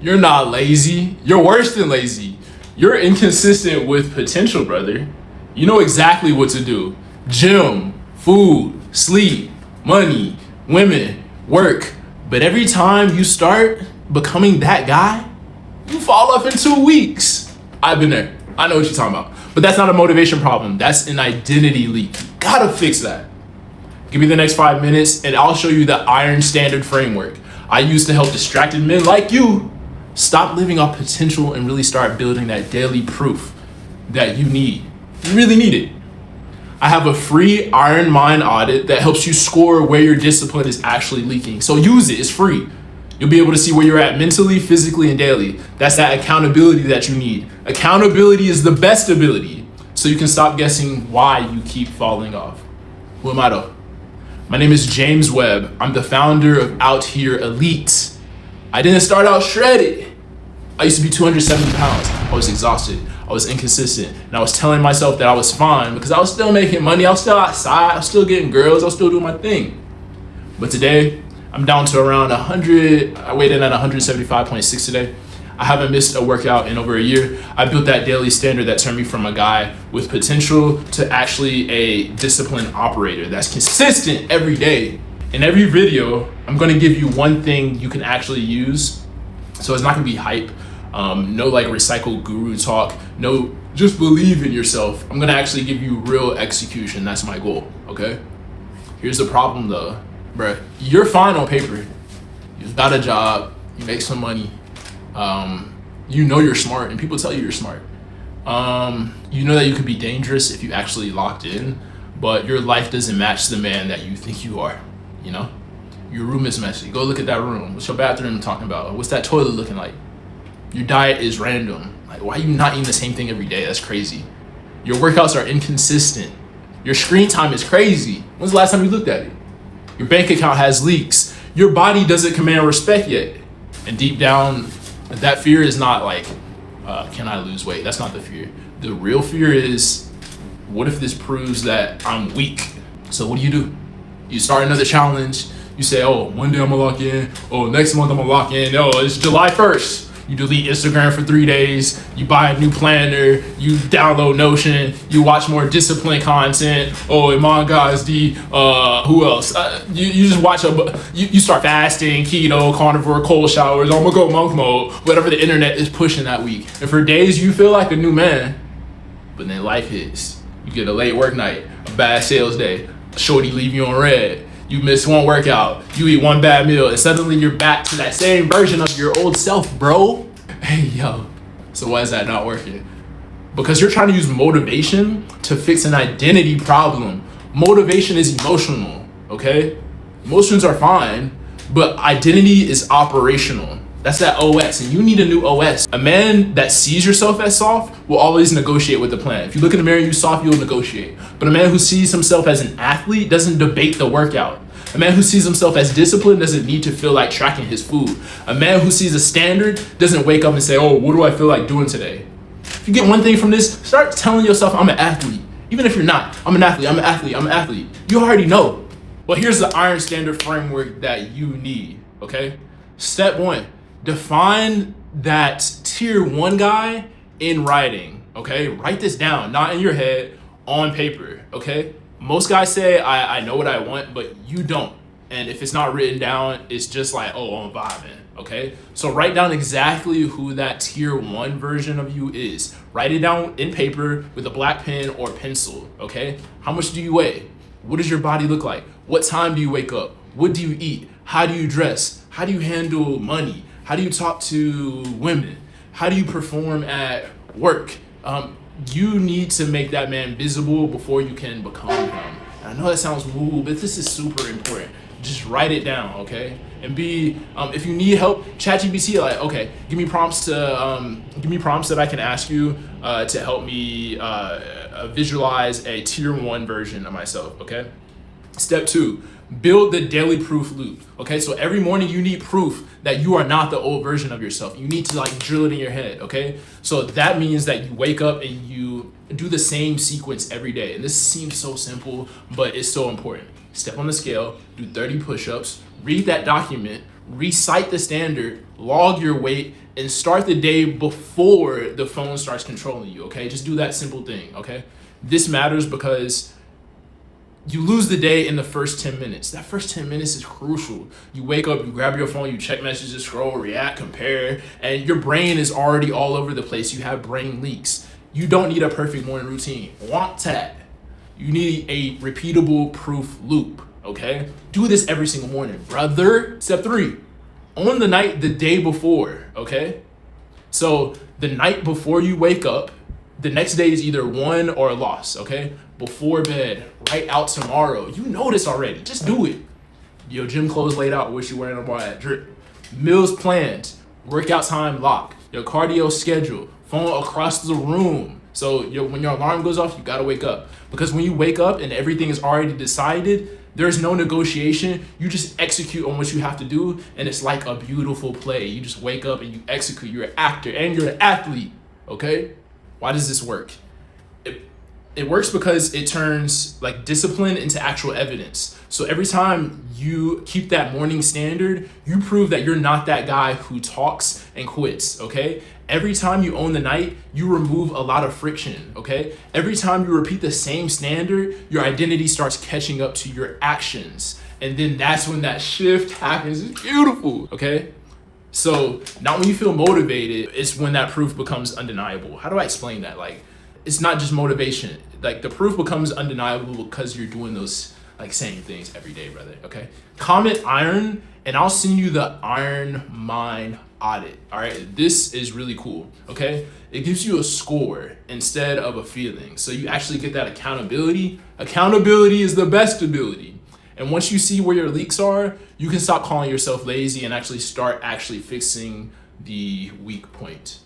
You're not lazy. You're worse than lazy. You're inconsistent with potential, brother. You know exactly what to do. Gym, food, sleep, money, women, work. But every time you start becoming that guy, you fall off in 2 weeks. I've been there. I know what you're talking about. But that's not a motivation problem. That's an identity leak. You gotta fix that. Give me the next 5 minutes and I'll show you the iron standard framework I use to help distracted men like you stop living off potential and really start building that daily proof that you need. You really need it. I have a free Iron Mind Audit that helps you score where your discipline is actually leaking. So use it, it's free. You'll be able to see where you're at mentally, physically, and daily. That's that accountability that you need. Accountability is the best ability, so you can stop guessing why you keep falling off. Who am I though? My name is James Webb. I'm the founder of Out Here Elite. I didn't start out shredded. I used to be 270 pounds. I was exhausted. I was inconsistent. And I was telling myself that I was fine because I was still making money. I was still outside. I was still getting girls. I was still doing my thing. But today, I'm down to around 100. I weighed in at 175.6 today. I haven't missed a workout in over a year. I built that daily standard that turned me from a guy with potential to actually a disciplined operator that's consistent every day. In every video, I'm gonna give you one thing you can actually use. So it's not gonna be hype, no like recycled guru talk, no, just believe in yourself. I'm gonna actually give you real execution. That's my goal, okay? Here's the problem though, bruh. You're fine on paper. You've got a job, you make some money. You know you're smart and people tell you you're smart. You know that you could be dangerous if you actually locked in, but your life doesn't match the man that you think you are, you know? Your room is messy. Go look at that room. What's your bathroom talking about? What's that toilet looking like? Your diet is random. Like, why are you not eating the same thing every day? That's crazy. Your workouts are inconsistent. Your screen time is crazy. When's the last time you looked at it? Your bank account has leaks. Your body doesn't command respect yet. And deep down, that fear is not like, can I lose weight? That's not the fear. The real fear is, what if this proves that I'm weak? So what do? You start another challenge. You say, oh, one day I'm gonna lock in. Oh, next month I'm gonna lock in. Oh, it's July 1st. You delete Instagram for 3 days. You buy a new planner. You download Notion. You watch more discipline content. Oh, Iman Gazdi. Who else? You just watch you start fasting, keto, carnivore, cold showers. I'm gonna go monk mode. Whatever the internet is pushing that week. And for days you feel like a new man, but then life hits. You get a late work night, a bad sales day, a shorty leave you on red. You miss one workout, you eat one bad meal, and suddenly you're back to that same version of your old self, bro. Hey, yo. So why is that not working? Because you're trying to use motivation to fix an identity problem. Motivation is emotional, okay? Emotions are fine, but identity is operational. That's that OS, and you need a new OS. A man that sees yourself as soft will always negotiate with the plan. If you look in the mirror and you soft, you'll negotiate. But a man who sees himself as an athlete doesn't debate the workout. A man who sees himself as disciplined doesn't need to feel like tracking his food. A man who sees a standard doesn't wake up and say, oh, what do I feel like doing today? If you get one thing from this, start telling yourself, I'm an athlete. Even if you're not, I'm an athlete, I'm an athlete, I'm an athlete. You already know. Well, here's the iron standard framework that you need, okay? Step 1. Define that tier 1 guy in writing, okay? Write this down, not in your head, on paper, okay? Most guys say, I know what I want, but you don't. And if it's not written down, it's just like, oh, I'm vibing, okay? So write down exactly who that tier 1 version of you is. Write it down in paper with a black pen or pencil, okay? How much do you weigh? What does your body look like? What time do you wake up? What do you eat? How do you dress? How do you handle money? How do you talk to women? How do you perform at work? You need to make that man visible before you can become him. And I know that sounds woo, but this is super important. Just write it down, okay? And if you need help, ChatGPT, like, okay, give me prompts that I can ask you to help me visualize a tier 1 version of myself, okay? Step 2, build the daily proof loop, okay? So every morning you need proof that you are not the old version of yourself. You need to like drill it in your head, okay? So that means that you wake up and you do the same sequence every day. And this seems so simple, but it's so important. Step on the scale, do 30 push-ups, read that document, recite the standard, log your weight, and start the day before the phone starts controlling you, okay? Just do that simple thing, okay? This matters because you lose the day in the first 10 minutes. That first 10 minutes is crucial. You wake up, you grab your phone, you check messages, scroll, react, compare, and your brain is already all over the place. You have brain leaks. You don't need a perfect morning routine. Want that. You need a repeatable proof loop, okay? Do this every single morning, brother. Step 3, on the night the day before, okay? So the night before you wake up, the next day is either won or lost, okay? Before bed, write out tomorrow. You know this already, just do it. Your gym clothes laid out, what you wearing tomorrow at drip. Meals planned, workout time locked, your cardio schedule, phone across the room. So when your alarm goes off, you gotta wake up. Because when you wake up and everything is already decided, there's no negotiation. You just execute on what you have to do, and it's like a beautiful play. You just wake up and you execute. You're an actor and you're an athlete, okay? Why does this work? It works because it turns like discipline into actual evidence. So every time you keep that morning standard, you prove that you're not that guy who talks and quits, okay? Every time you own the night, you remove a lot of friction, okay? Every time you repeat the same standard, your identity starts catching up to your actions. And then that's when that shift happens. It's beautiful, okay? So not when you feel motivated, it's when that proof becomes undeniable. How do I explain that? Like, it's not just motivation. Like, the proof becomes undeniable because you're doing those like same things every day, brother, okay? Comment iron and I'll send you the Iron Mind Audit, all right? This is really cool, okay? It gives you a score instead of a feeling. So you actually get that accountability. Accountability is the best ability. And once you see where your leaks are, you can stop calling yourself lazy and actually start fixing the weak point.